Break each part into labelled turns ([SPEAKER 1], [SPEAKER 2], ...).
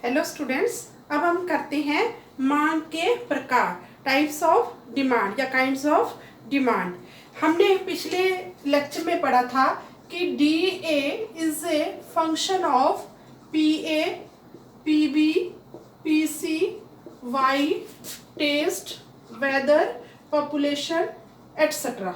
[SPEAKER 1] Hello students, अब हम करते हैं मांग के प्रकार, टाइप्स ऑफ डिमांड या काइंड्स ऑफ डिमांड। हमने पिछले लेक्चर में पढ़ा था कि D A is a function of P A, P B, P C, Y, taste, weather, population etcetera.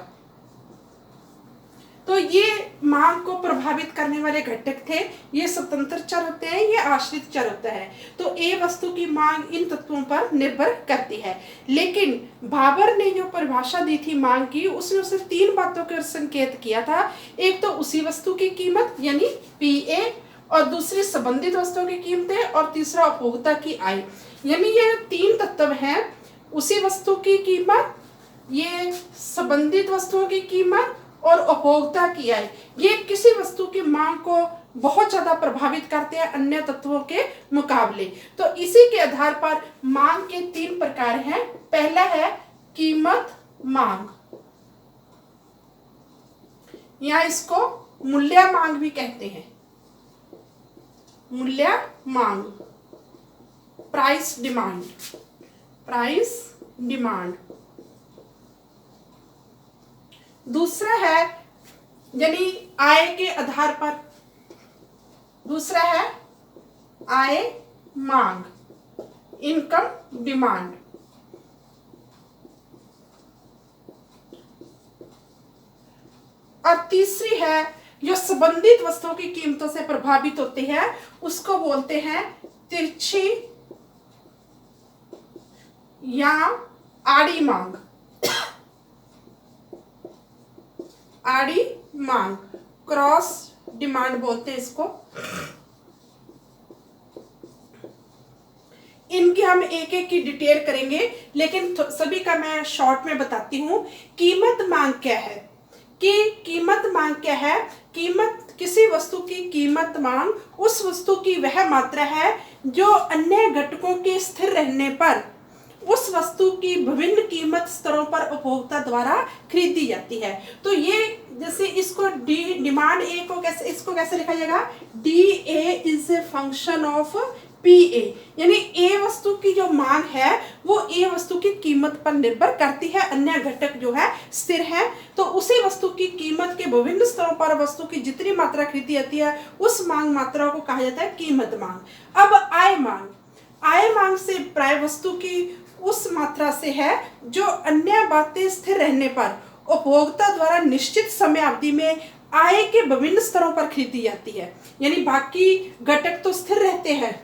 [SPEAKER 1] तो ये मांग को प्रभावित करने वाले घटक थे। ये स्वतंत्र चर होते हैं, ये आश्रित चर होता है। तो ए वस्तु की मांग इन तत्वों पर निर्भर करती है। लेकिन भाबर ने जो परिभाषा दी थी मांग की, उसमें उसे तीन बातों का संकेत किया था। एक तो उसी वस्तु की कीमत यानी पी ए, और दूसरी संबंधित वस्तुओं की कीमतें, और तीसरा उपभोक्ता की आय। यानी ये तीन तत्व हैं, उसी वस्तु की कीमत, ये संबंधित वस्तुओं की कीमत और उपभोक्ता की आय। ये किसी वस्तु की मांग को बहुत ज्यादा प्रभावित करते हैं अन्य तत्वों के मुकाबले। तो इसी के आधार पर मांग के तीन प्रकार हैं। पहला है कीमत मांग, या इसको मूल्य मांग भी कहते हैं। मूल्य मांग, प्राइस डिमांड, प्राइस डिमांड। दूसरा है यानी आय के आधार पर, दूसरा है आय मांग, इनकम डिमांड। और तीसरी है जो संबंधित वस्तुओं की कीमतों से प्रभावित होती है, उसको बोलते हैं तिरछी या आड़ी मांग। आड़ी मांग, क्रॉस डिमांड बोलते हैं इसको। इनकी हम एक एक की डिटेल करेंगे, लेकिन सभी का मैं शॉर्ट में बताती हूँ। कीमत मांग क्या है कि कीमत मांग क्या है? कीमत, किसी वस्तु की कीमत मांग उस वस्तु की वह मात्रा है जो अन्य घटकों के स्थिर रहने पर उस वस्तु की विभिन्न कीमत स्तरों पर उपभोक्ता द्वारा खरीदी जाती है। तो ये जैसे इसको डिमांड ए को कैसे, इसको कैसे लिखा जाएगा? D A is a function of P ए, यानी ए वस्तु की जो मांग है वो ए वस्तु की कीमत पर निर्भर करती है, अन्य घटक जो है स्थिर है। तो उसी वस्तु की कीमत के विभिन्न स्तरों पर वस्तु की जितनी मात्रा खरीदी जाती है उस मांग मात्रा को कहा जाता है कीमत मांग। अब आय मांग, आय मांग से प्राय वस्तु की उस मात्रा से है जो अन्य बातें स्थिर रहने पर उपभोक्ता द्वारा निश्चित समय अवधि में आय के विभिन्न स्तरों पर खरीदी जाती है। यानी बाकी घटक तो स्थिर रहते हैं,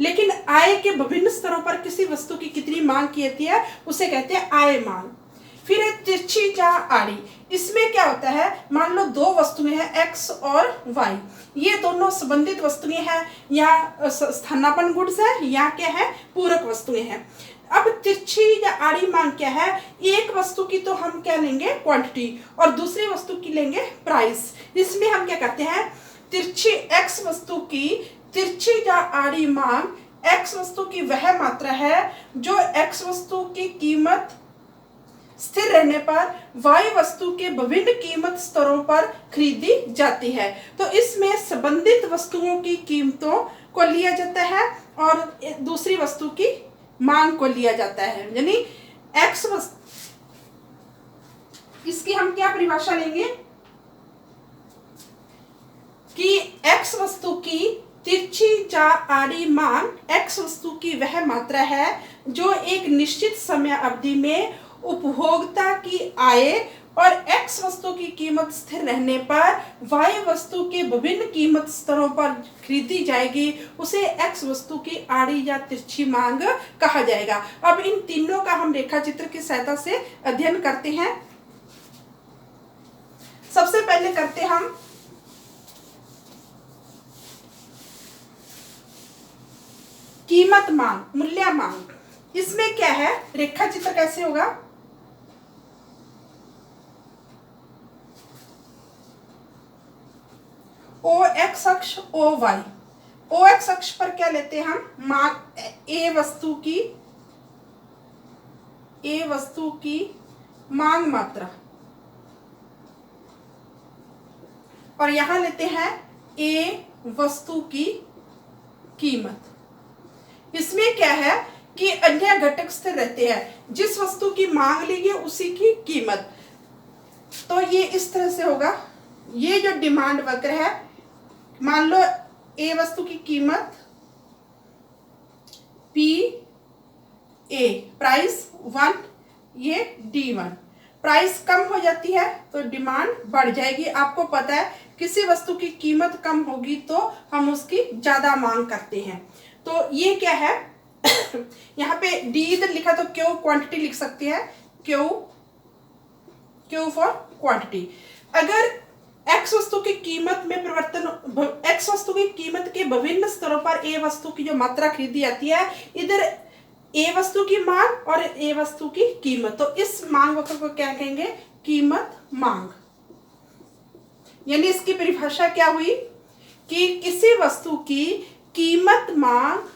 [SPEAKER 1] लेकिन आय के विभिन्न स्तरों पर किसी वस्तु की कितनी मांग की जाती है उसे कहते हैं आय मांग। फिर है तिरछी या आड़ी। इसमें क्या होता है, मान लो दो वस्तुएं हैं एक्स और वाई, ये दोनों संबंधित वस्तुएं हैं, या स्थानापन्न गुड्स है या क्या है, पूरक वस्तुएं हैं। अब तिरछी या आड़ी मांग क्या है? एक वस्तु की तो हम क्या लेंगे, क्वांटिटी, और दूसरी वस्तु की लेंगे प्राइस। इसमें हम क्या करते हैं, तिरछी एक्स वस्तु की तिरछी या आड़ी मांग एक्स वस्तु की वह मात्रा है जो एक्स वस्तु की कीमत स्थिर रहने पर वाई वस्तु के विभिन्न कीमत स्तरों पर खरीदी जाती है। तो इसमें संबंधित वस्तुओं की कीमतों को लिया जाता है और दूसरी वस्तु की मांग को लिया जाता है। यानी एक्स वस्तु, इसकी हम क्या परिभाषा लेंगे कि एक्स वस्तु की तिरछी या आड़ी मांग एक्स वस्तु की वह मात्रा है जो एक निश्चित समय अवधि में उपभोक्ता की आय और एक्स वस्तु की कीमत स्थिर रहने पर वाई वस्तु के विभिन्न कीमत स्तरों पर खरीदी जाएगी, उसे एक्स वस्तु की आड़ी या तिरछी मांग कहा जाएगा। अब इन तीनों का हम रेखा चित्र की सहायता से अध्ययन करते हैं। सबसे पहले करते हम कीमत मांग, मूल्य मांग। इसमें क्या है, रेखा चित्र कैसे होगा? ओ एक्स अक्ष, ओ वाई। ओ एक्स अक्ष पर क्या लेते हैं हम, मांग, ए वस्तु की मांग मात्रा, और यहां लेते हैं ए वस्तु की कीमत। इसमें क्या है कि अन्य घटक स्थिर रहते हैं, जिस वस्तु की मांग ली गई उसी की कीमत। तो ये इस तरह से होगा। ये जो डिमांड वक्र है, मान लो ए वस्तु की कीमत पी ए, प्राइस 1, ये D1। प्राइस कम हो जाती है तो डिमांड बढ़ जाएगी। आपको पता है किसी वस्तु की कीमत कम होगी तो हम उसकी ज्यादा मांग करते हैं। तो ये क्या है यहाँ पे डी इधर लिखा तो क्यू क्वांटिटी लिख सकते हैं, क्यू फॉर क्वांटिटी। अगर एक्स वस्तु की कीमत में परिवर्तन, एक्स वस्तु की कीमत के विभिन्न स्तरों पर ए वस्तु की जो मात्रा खरीदी जाती है, इधर ए वस्तु की मांग और ए वस्तु की कीमत, तो इस मांग वक्र को क्या कहेंगे, कीमत मांग। यानी इसकी परिभाषा क्या हुई कि किसी वस्तु की कीमत मांग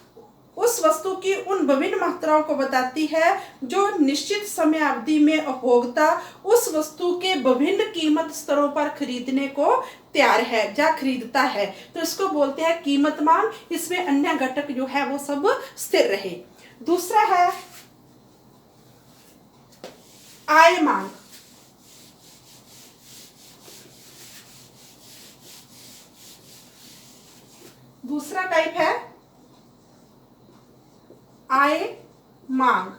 [SPEAKER 1] उस वस्तु की उन विभिन्न मात्राओं को बताती है जो निश्चित समय अवधि में उपभोक्ता उस वस्तु के विभिन्न कीमत स्तरों पर खरीदने को तैयार है या खरीदता है, तो इसको बोलते हैं कीमत मांग। इसमें अन्य घटक जो है वो सब स्थिर रहे। दूसरा है आय मांग। दूसरा टाइप है आय मांग,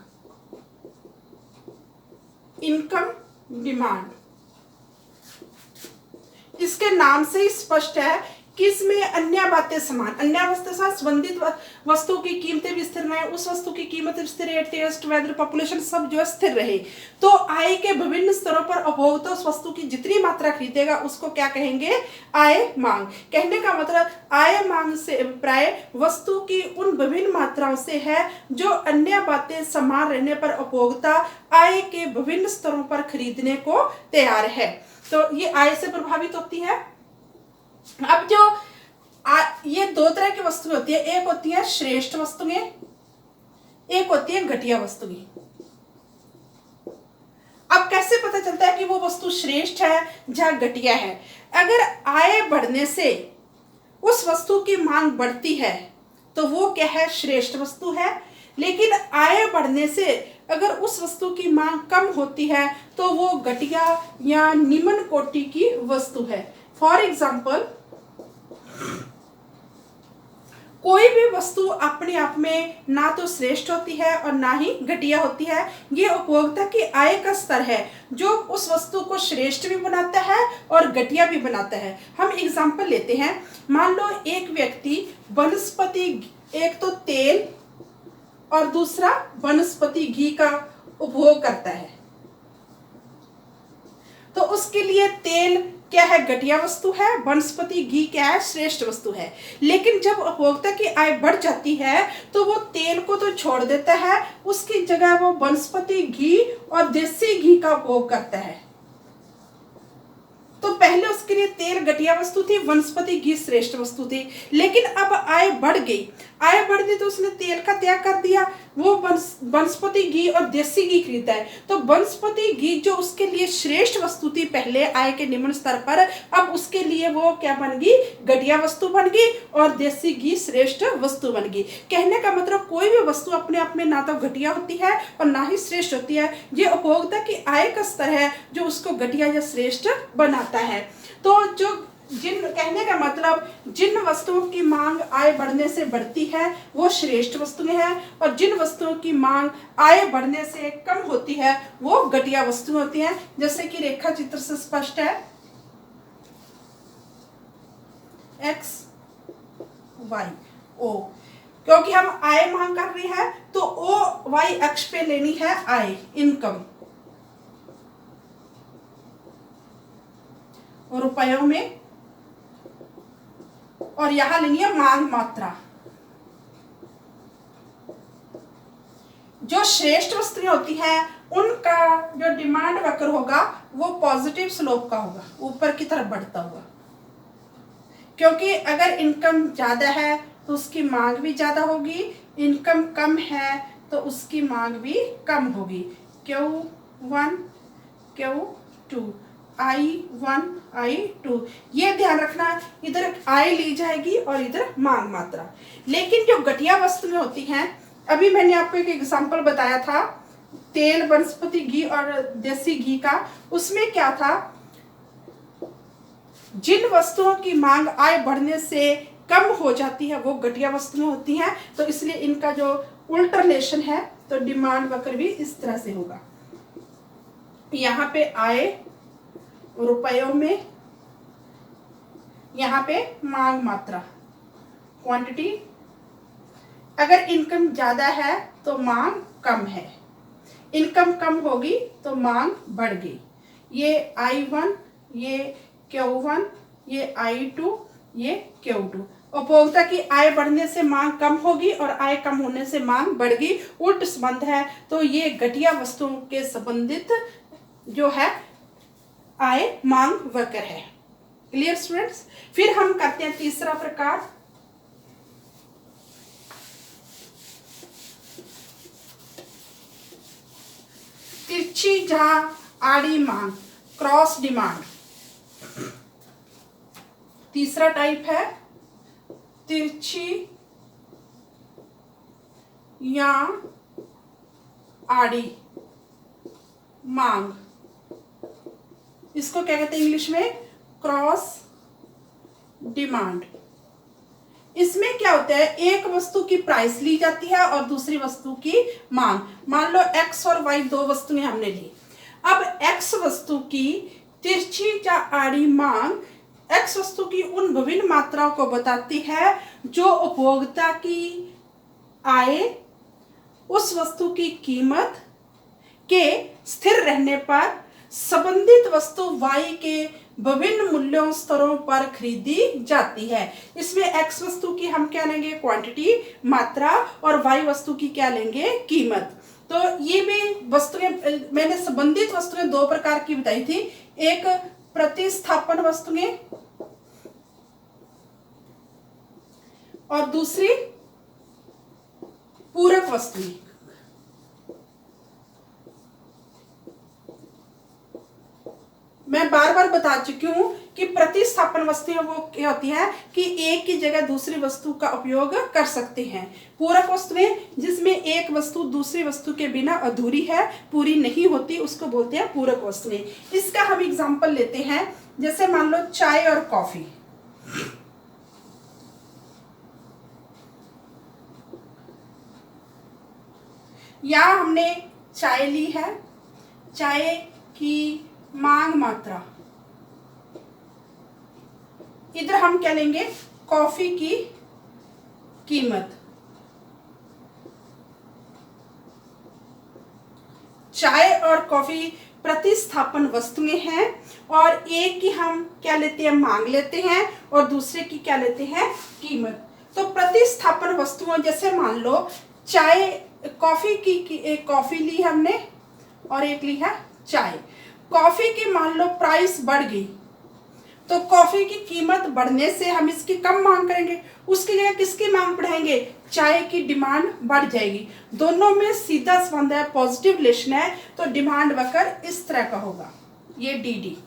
[SPEAKER 1] इनकम डिमांड। इसके नाम से ही स्पष्ट है कि इसमें अन्य बातें समान, अन्य वस्तु से संबंधित वस्तु की कीमतें भी स्थिर रहे, उस वस्तु की कीमत स्थिर रहे, टेस्ट, वेदर, पॉपुलेशन सब जो है स्थिर रहे। तो आय के विभिन्न स्तरों पर उपभोक्ता उस वस्तु की जितनी मात्रा खरीदेगा उसको क्या कहेंगे, आय मांग। कहने का मतलब आय मांग से प्राय वस्तु की उन विभिन्न मात्राओं से है जो अन्य बातें समान रहने पर उपभोक्ता आय के विभिन्न स्तरों पर खरीदने को तैयार है। तो ये आय से प्रभावित होती है। अब जो ये दो तरह की वस्तुएं होती है, एक होती है श्रेष्ठ वस्तुएं, एक होती है घटिया वस्तुएं। अब कैसे पता चलता है कि वो वस्तु श्रेष्ठ है या घटिया है? अगर आय बढ़ने से उस वस्तु की मांग बढ़ती है तो वो क्या है, श्रेष्ठ वस्तु है। लेकिन आय बढ़ने से अगर उस वस्तु की मांग कम होती है तो वो घटिया या निम्न कोटि की वस्तु है। फॉर एग्जाम्पल, कोई भी वस्तु अपने आप में ना तो श्रेष्ठ होती है और ना ही घटिया होती है। ये उपभोक्ता की आय का स्तर है जो उस वस्तु को श्रेष्ठ भी बनाता है और घटिया भी बनाता है। हम एग्जाम्पल लेते हैं। मान लो एक व्यक्ति वनस्पति, एक तो तेल और दूसरा वनस्पति घी का उपभोग करता है, तो उसके लिए तेल क्या है, घटिया वस्तु है, वनस्पति घी क्या है, श्रेष्ठ वस्तु है। लेकिन जब उपभोक्ता की आय बढ़ जाती है तो वो तेल को तो छोड़ देता है, उसकी जगह वो वनस्पति घी और देसी घी का उपभोग करता है। तो पहले उसके लिए तेल घटिया वस्तु थी, वनस्पति घी श्रेष्ठ वस्तु थी। लेकिन अब आय बढ़ गई, आय बढ़ गई तो उसने तेल का त्याग कर दिया, वो वनस्पति घी और देसी घी खरीदा है। तो वनस्पति घी जो उसके लिए श्रेष्ठ वस्तु थी पहले आय के निम्न स्तर पर, अब उसके लिए वो क्या बन गई, घटिया वस्तु बन गई और देसी घी श्रेष्ठ वस्तु बन गई। कहने का मतलब कोई भी वस्तु अपने आप में ना तो घटिया होती है और ना ही श्रेष्ठ होती है। ये उपभोक्ता की आय का स्तर है जो उसको घटिया या श्रेष्ठ बनाता है। तो जो कहने का मतलब जिन वस्तुओं की मांग आय बढ़ने से बढ़ती है वो श्रेष्ठ वस्तुएं हैं, और जिन वस्तुओं की मांग आय बढ़ने से कम होती है वो घटिया वस्तुएं होती हैं। जैसे कि रेखा चित्र से स्पष्ट है, एक्स वाई ओ, क्योंकि हम आय मांग कर रहे हैं तो ओ वाई अक्ष पे लेनी है आय, इनकम, और रुपयों में, और यहां लेनी है मांग मात्रा। जो श्रेष्ठ वस्तुएं होती हैं उनका जो डिमांड वक्र होगा वो पॉजिटिव स्लोप का होगा, ऊपर की तरफ बढ़ता हुआ। क्योंकि अगर इनकम ज्यादा है तो उसकी मांग भी ज्यादा होगी, इनकम कम है तो उसकी मांग भी कम होगी। Q1 Q2 I1 I2, ये ध्यान रखना, इधर आय ली जाएगी और इधर मांग मात्रा। लेकिन जो घटिया वस्तुएं होती हैं, अभी मैंने आपको एक एग्जांपल बताया था तेल, वनस्पति घी और देसी घी का, उसमें क्या था, जिन वस्तुओं की मांग आय बढ़ने से कम हो जाती है वो घटिया वस्तुएं होती हैं। तो इसलिए इनका जो उल्टा रिलेशन है, तो डिमांड वक्र भी इस तरह से होगा। यहाँ पे आय रुपयों में, यहाँ पे मांग मात्रा क्वांटिटी। अगर इनकम ज्यादा है तो मांग कम है, इनकम कम होगी तो मांग बढ़ गई। ये I1, ये Q1, ये I2, ये Q2। उपभोक्ता की आय बढ़ने से मांग कम होगी और आय कम होने से मांग बढ़ गई, उल्ट संबंध है। तो ये घटिया वस्तुओं के संबंधित जो है आय मांग वक्र है। Clear students? फिर हम करते हैं तीसरा प्रकार, तिरछी जहां आड़ी मांग, क्रॉस डिमांड। तीसरा टाइप है तिरछी या आड़ी मांग। इसको क्या कहते हैं इंग्लिश में? Cross demand. इसमें क्या होता है, एक वस्तु की प्राइस ली जाती है और दूसरी वस्तु की मांग। मान लो एक्स और वाई दो वस्तुएं हमने ली। अब एक्स वस्तु की तिरछी या आड़ी मांग एक्स वस्तु की उन विभिन्न मात्राओं को बताती है जो उपभोक्ता की आय उस वस्तु की कीमत के स्थिर रहने पर संबंधित वस्तु वाई के विभिन्न मूल्यों स्तरों पर खरीदी जाती है। इसमें एक्स वस्तु की हम क्या लेंगे? क्वांटिटी, मात्रा, और वाई वस्तु की क्या लेंगे? कीमत। तो ये भी वस्तुएं, मैंने संबंधित वस्तुएं दो प्रकार की बताई थी, एक प्रतिस्थापन वस्तुएं और दूसरी पूरक वस्तुएं। मैं बार बार बता चुकी हूं कि प्रतिस्थापन वस्तुएं वो क्या होती है कि एक की जगह दूसरी वस्तु का उपयोग कर सकते हैं। पूरक वस्तुएं जिसमें एक वस्तु दूसरी वस्तु के बिना अधूरी है, पूरी नहीं होती, उसको बोलते हैं पूरक वस्तुएं। इसका हम एग्जांपल लेते हैं, जैसे मान लो चाय और कॉफी। यहां हमने चाय ली है, चाय की मांग मात्रा, इधर हम क्या लेंगे? कॉफी की कीमत। चाय और कॉफी प्रतिस्थापन वस्तुएं हैं और एक की हम क्या लेते हैं? मांग लेते हैं और दूसरे की क्या लेते हैं? कीमत। तो प्रतिस्थापन वस्तुओं जैसे मान लो चाय, कॉफी की एक कॉफी ली हमने और एक ली है चाय। कॉफी की मान लो प्राइस बढ़ गई, तो कॉफी की कीमत बढ़ने से हम इसकी कम मांग करेंगे, उसकी जगह किसकी मांग बढ़ाएंगे? चाय की डिमांड बढ़ जाएगी। दोनों में सीधा संबंध है, पॉजिटिव रिलेशन है। तो डिमांड वक्र इस तरह का होगा, ये डी।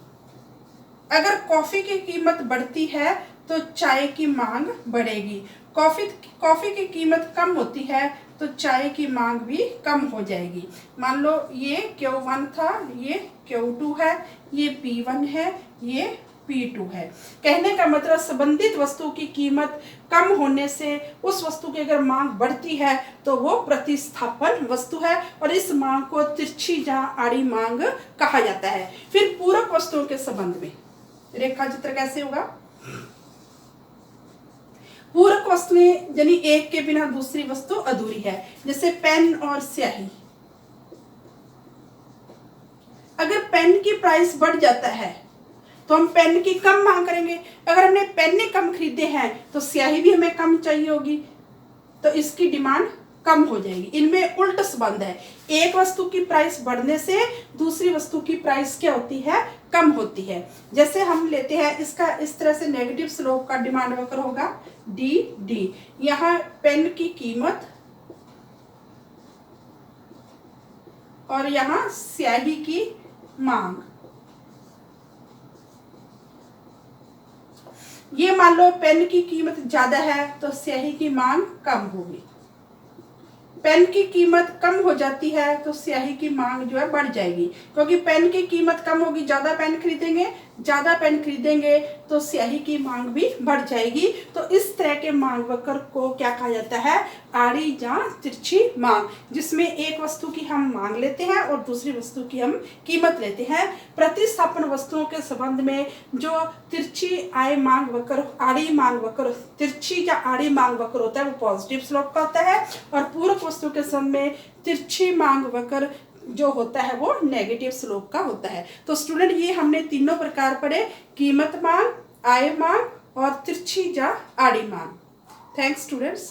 [SPEAKER 1] अगर कॉफी की कीमत बढ़ती है तो चाय की मांग बढ़ेगी। कॉफी की कीमत कम होती है तो चाय की मांग भी कम हो जाएगी। मान लो ये Q1 था, ये Q2 है, ये P1 है, ये P2 है। कहने का मतलब संबंधित वस्तु की कीमत कम होने से उस वस्तु की अगर मांग बढ़ती है तो वो प्रतिस्थापन वस्तु है और इस मांग को तिरछी या आड़ी मांग कहा जाता है। फिर पूरक वस्तुओं के संबंध में रेखा चित्र कैसे होगा? पूरक वस्तुएं यानी एक के बिना दूसरी वस्तु अधूरी है, जैसे पेन और स्याही। अगर पेन की प्राइस बढ़ जाता है तो हम पेन की कम मांग करेंगे। अगर हमने पेन कम खरीदे हैं तो स्याही भी हमें कम चाहिए होगी, तो इसकी डिमांड कम हो जाएगी। इनमें उल्ट संबंध है, एक वस्तु की प्राइस बढ़ने से दूसरी वस्तु की प्राइस क्या होती है? कम होती है। जैसे हम लेते हैं इसका इस तरह से नेगेटिव स्लोप का डिमांड वक्र होगा डी। यहाँ पेन की कीमत और यहाँ स्याही की मांग। ये मान लो पेन की कीमत ज़्यादा है तो स्याही की मांग कम होगी, पेन की कीमत कम हो जाती है तो स्याही की मांग जो है बढ़ जाएगी, क्योंकि पेन की कीमत कम होगी, ज़्यादा पेन खरीदेंगे तो स्याही की मांग भी बढ़ जाएगी। तो इस तरह के मांग वक्र को क्या कहा जाता है, आड़ी या तिरछी मांग, जिसमें एक वस्तु की हम मांग लेते हैं और दूसरी वस्तु की हम कीमत लेते हैं। प्रतिस्थापन वस्तुओं के संबंध में जो तिरछी आय मांग वक्र, आड़ी मांग वक्र, तिरछी या आड़ी मांग वक्र होता है वो पॉजिटिव स्लोप का होता है, और पूरक वस्तु के संबंध में तिरछी मांग वक्र जो होता है वो नेगेटिव स्लोप का होता है। तो स्टूडेंट ये हमने तीनों प्रकार पढ़े, कीमत मांग, आय मांग और तिरछी या आड़ी मांग। Thanks students.